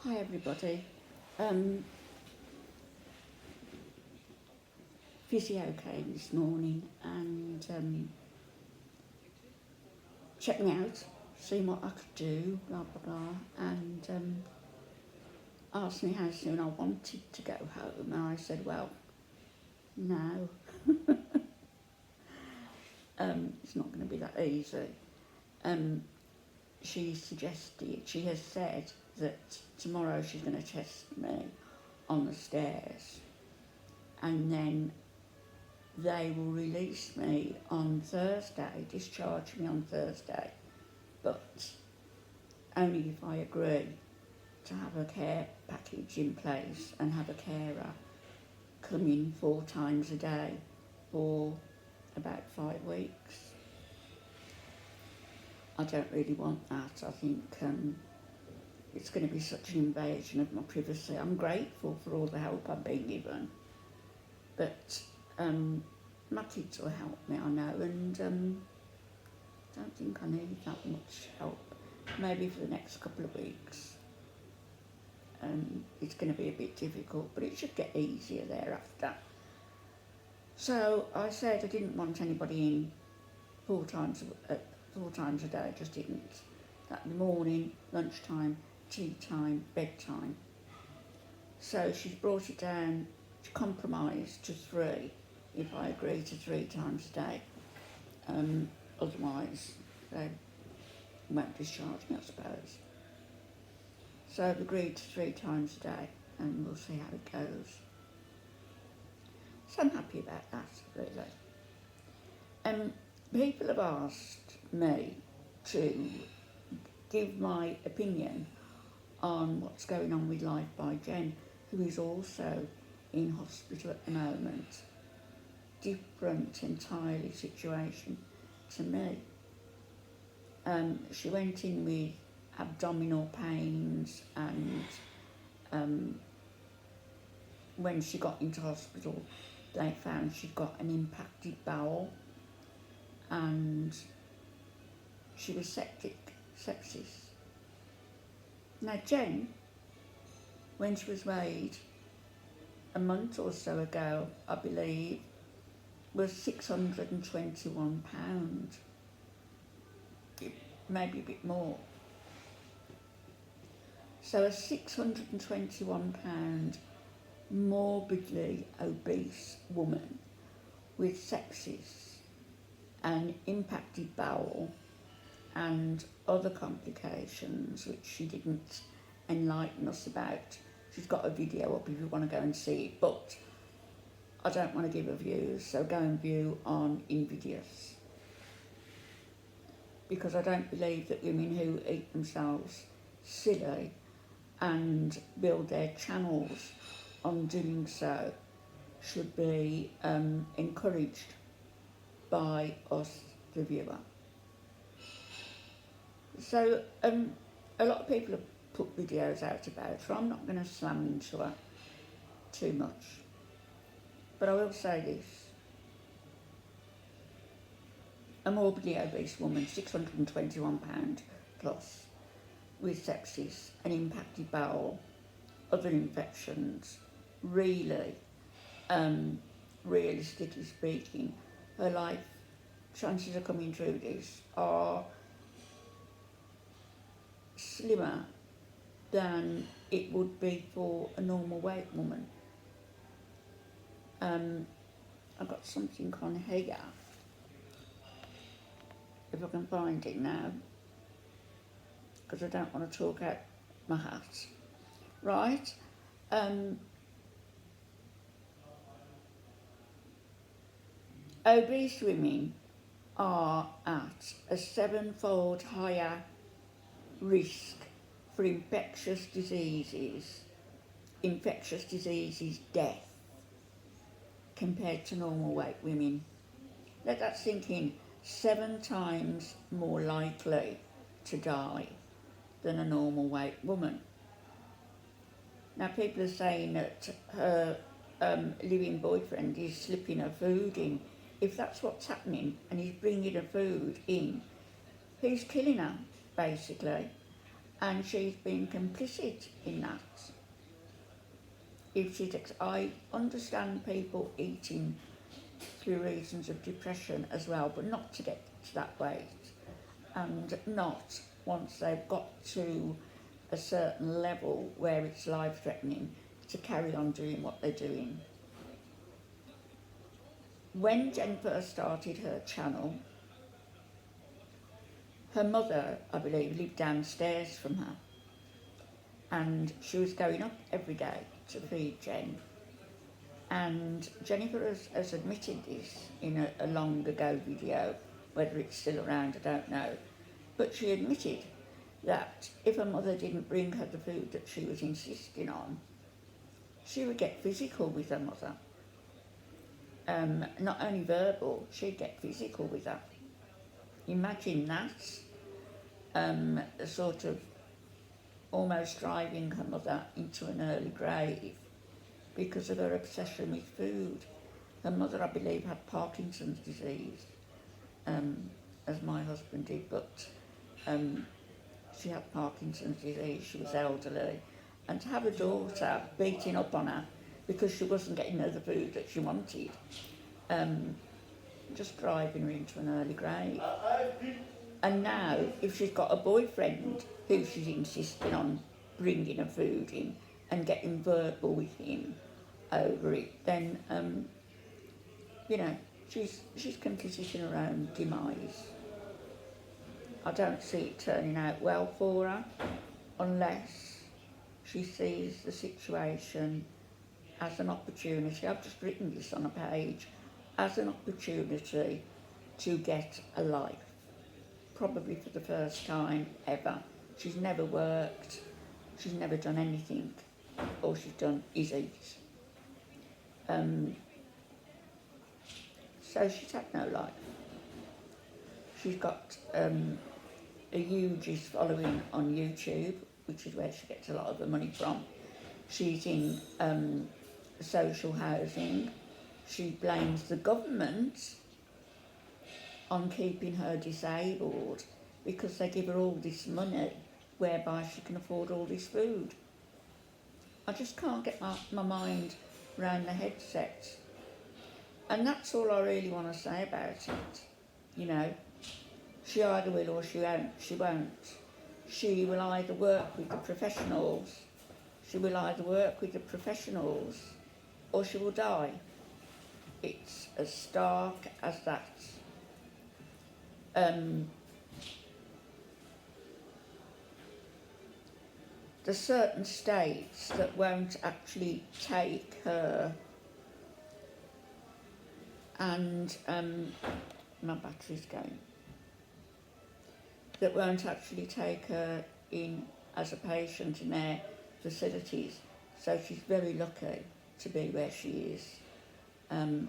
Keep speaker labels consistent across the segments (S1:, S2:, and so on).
S1: Hi everybody. Um, Physio came this morning and checked me out, seen what I could do, blah blah blah, and asked me how soon I wanted to go home, and I said, well, no, it's not going to be that easy. Um, she has said that tomorrow she's going to test me on the stairs, and then they will release me on Thursday, discharge me on Thursday, but only if I agree to have a care package in place and have a carer come in 4 times a day for about 5 weeks. I don't really want that. I think it's going to be such an invasion of my privacy. I'm grateful for all the help I've been given, but my kids will help me, I know, and don't think I need that much help. Maybe for the next couple of weeks. It's going to be a bit difficult, but it should get easier thereafter. So I said I didn't want anybody in 4 times a day, just didn't. That morning, lunchtime, tea time, bedtime. So she's brought it down, she compromised to 3 if I agree to 3 times a day. Otherwise, they won't discharge me, I suppose. So I've agreed to 3 times a day, and we'll see how it goes. So I'm happy about that, really. People have asked me to give my opinion on what's going on with Life by Jen, who is also in hospital at the moment. Different entirely situation to me. She went in with abdominal pains, and when she got into hospital they found she'd got an impacted bowel and she was sepsis. Now Jen, when she was weighed a month or so ago, I believe, was 621 pounds, maybe a bit more. So a 621 pound morbidly obese woman with sepsis and impacted bowel and other complications which she didn't enlighten us about. She's got a video up if you want to go and see it, but I don't want to give her views, so go and view on Invidious, because I don't believe that women who eat themselves silly and build their channels on doing so should be encouraged by us, the viewer. So a lot of people have put videos out about her. I'm not going to slam into her too much, but I will say this. A morbidly obese woman, 621 pound plus, with sepsis, an impacted bowel, other infections, really, realistically speaking, her life chances of coming through this are slimmer than it would be for a normal weight woman. I've got something on here, if I can find it now, because I don't want to talk out my hat. Right, obese women are at a 7-fold higher risk for infectious diseases death, compared to normal weight women. Let that sink in. 7 times more likely to die than a normal weight woman. Now people are saying that her living boyfriend is slipping her food in. If that's what's happening and he's bringing her food in, he's killing her, basically. and she's been complicit in that. I understand people eating through reasons of depression as well, but not to get to that weight, and not once they've got to a certain level where it's life-threatening to carry on doing what they're doing. When Jen first started her channel, her mother, I believe, lived downstairs from her, and she was going up every day to feed Jen. And Jennifer has admitted this in a long ago video, whether it's still around I don't know, but she admitted that if her mother didn't bring her the food that she was insisting on, she would get physical with her mother. Not only verbal, she'd get physical with her. Imagine that, sort of almost driving her mother into an early grave because of her obsession with food. Her mother, I believe, had Parkinson's disease, as my husband did, but she had Parkinson's disease, she was elderly, and to have a daughter beating up on her because she wasn't getting her the food that she wanted, just driving her into an early grave. And now, if she's got a boyfriend who she's insisting on bringing her food in and getting verbal with him over it, then, she's complicit in her own demise. I don't see it turning out well for her unless she sees the situation as an opportunity. I've just written this on a page, as an opportunity to get a life, probably for the first time ever. She's never worked, she's never done anything. All she's done is eat. So she's had no life. She's got a huge following on YouTube, which is where she gets a lot of her money from. She's in social housing. She blames the government on keeping her disabled because they give her all this money whereby she can afford all this food. I just can't get my mind around the headset. And that's all I really want to say about it. She either will or she won't. She will either work with the professionals, or she will die. It's as stark as that. There's certain states that won't actually take her, and my battery's going, that won't actually take her in as a patient in their facilities. So she's very lucky to be where she is.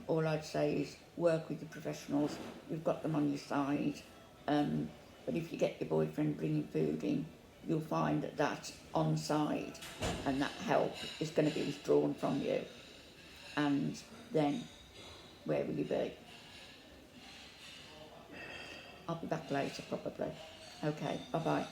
S1: All I'd say is work with the professionals. You've got them on your side. But if you get your boyfriend bringing food in, you'll find that on side, and that help is going to be withdrawn from you. And then, where will you be? I'll be back later, probably. Okay, bye-bye.